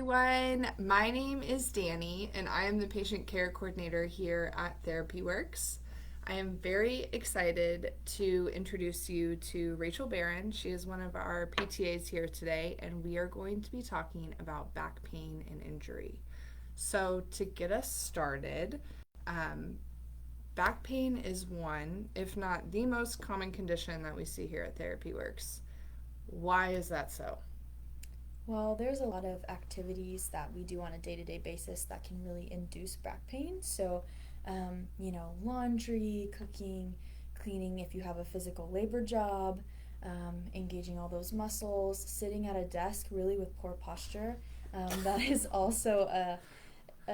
everyone. My name is Danny, and I am the patient care coordinator here at TherapyWorks. I am very excited to introduce you to Rachel Barron. She is one of our PTAs here today, and we are going to be talking about back pain and injury. So, to get us started, um, back pain is one, if not the most common condition that we see here at TherapyWorks. Why is that so? Well, there's a lot of activities that we do on a day to day basis that can really induce back pain. So, laundry, cooking, cleaning if you have a physical labor job, engaging all those muscles, sitting at a desk really with poor posture. That is also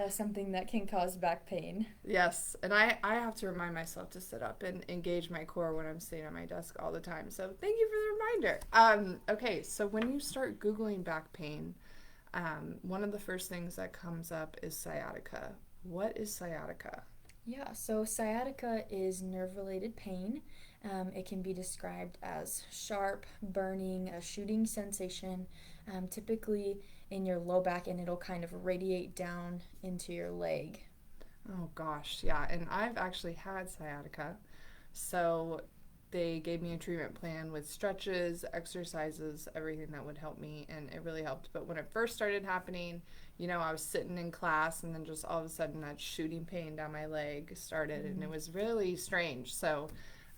something that can cause back pain. Yes, and I have to remind myself to sit up and engage my core when I'm sitting at my desk all the time. So thank you for the reminder. Okay, so when you start Googling back pain, one of the first things that comes up is sciatica. What is sciatica? Yeah, so sciatica is nerve related pain. It can be described as sharp, burning, a shooting sensation, typically in your low back, and it'll kind of radiate down into your leg. Oh gosh, yeah, and I've actually had sciatica. So they gave me a treatment plan with stretches, exercises, everything that would help me, and it really helped. But when it first started happening, I was sitting in class, and then just all of a sudden that shooting pain down my leg started, and it Mm. was really strange. So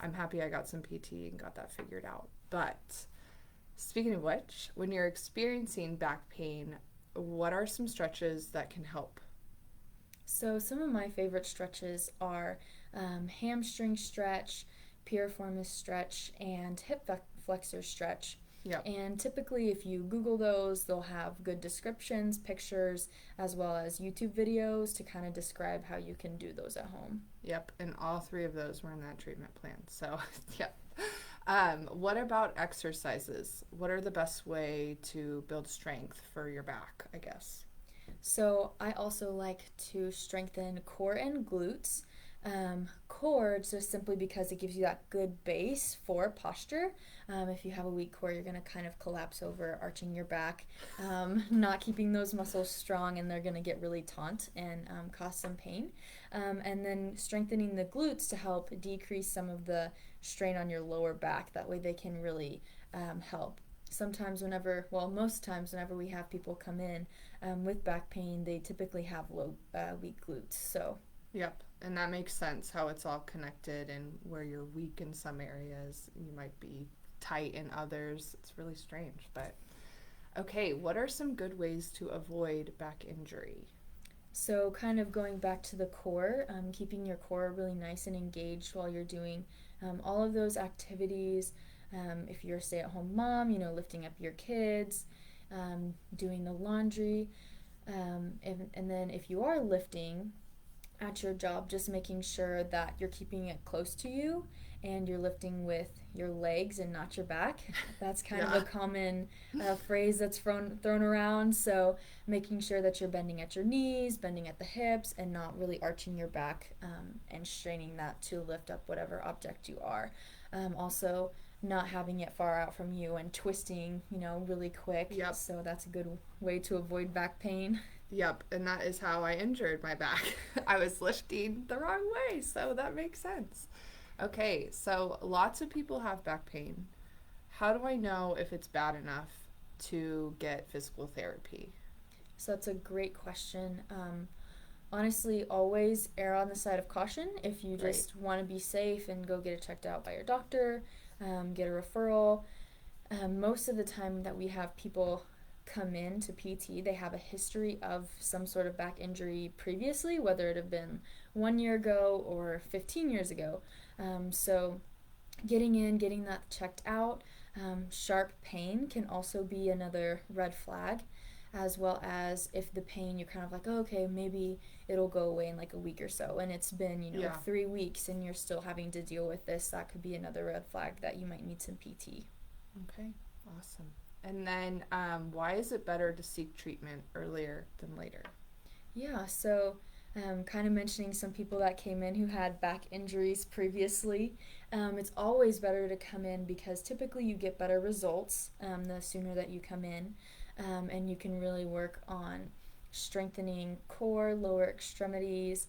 I'm happy I got some PT and got that figured out. But speaking of which, when you're experiencing back pain, what are some stretches that can help? So, some of my favorite stretches are hamstring stretch, piriformis stretch, and flexor stretch. Yep. And typically, if you Google those, they'll have good descriptions, pictures, as well as YouTube videos to kind of describe how you can do those at home. Yep, and all three of those were in that treatment plan. So, yep. What about exercises? What are the best way to build strength for your back, I guess? So I also like to strengthen core and glutes. Core just simply because it gives you that good base for posture. If you have a weak core, you're going to kind of collapse over, arching your back, not keeping those muscles strong, and they're going to get really taut and cause some pain. And then strengthening the glutes to help decrease some of the strain on your lower back. That way they can really help. Most times whenever we have people come in with back pain, they typically have weak glutes. So, Yep, and that makes sense how it's all connected and where you're weak in some areas, you might be tight in others. It's really strange, but okay, what are some good ways to avoid back injury? so kind of going back to the core, keeping your core really nice and engaged while you're doing all of those activities. If you're a stay-at-home mom, lifting up your kids, doing the laundry, and then if you are lifting at your job, just making sure that you're keeping it close to you and you're lifting with your legs and not your back. That's kind of Yeah. a common phrase that's thrown around. So, making sure that you're bending at your knees, bending at the hips, and not really arching your back and straining that to lift up whatever object you are. Also, not having it far out from you and twisting, really quick. Yep. So, that's a good way to avoid back pain. Yep, and that is how I injured my back. I was lifting the wrong way, so that makes sense. Okay, so lots of people have back pain. How do I know if it's bad enough to get physical therapy? So, that's a great question. Honestly, always err on the side of caution. If you Right. just want to be safe and go get it checked out by your doctor, get a referral. Most of the time that we have people come in to PT, they have a history of some sort of back injury previously, whether it have been 1 year ago or 15 years ago. So, getting that checked out. Sharp pain can also be another red flag, as well as if the pain you're kind of like, oh, okay, maybe it'll go away in like a week or so, and it's been Yeah. 3 weeks and you're still having to deal with this. That could be another red flag that you might need some PT. Okay, awesome. And then why is it better to seek treatment earlier than later? Yeah, so kind of mentioning some people that came in who had back injuries previously. It's always better to come in because typically you get better results the sooner that you come in. and you can really work on strengthening core, lower extremities,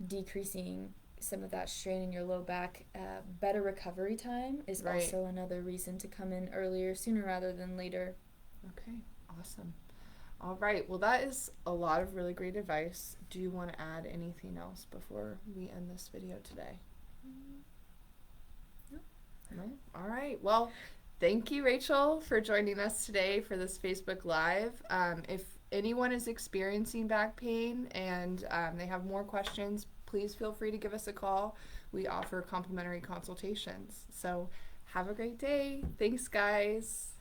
decreasing some of that strain in your low back. Better recovery time is Right. also another reason to come in earlier, sooner rather than later. Okay, awesome. All right, well, that is a lot of really great advice. Do you want to add anything else before we end this video today? No. No? All right, well, thank you, Rachel, for joining us today for this Facebook Live. If anyone is experiencing back pain and they have more questions, please feel free to give us a call. We offer complimentary consultations. So have a great day. Thanks, guys.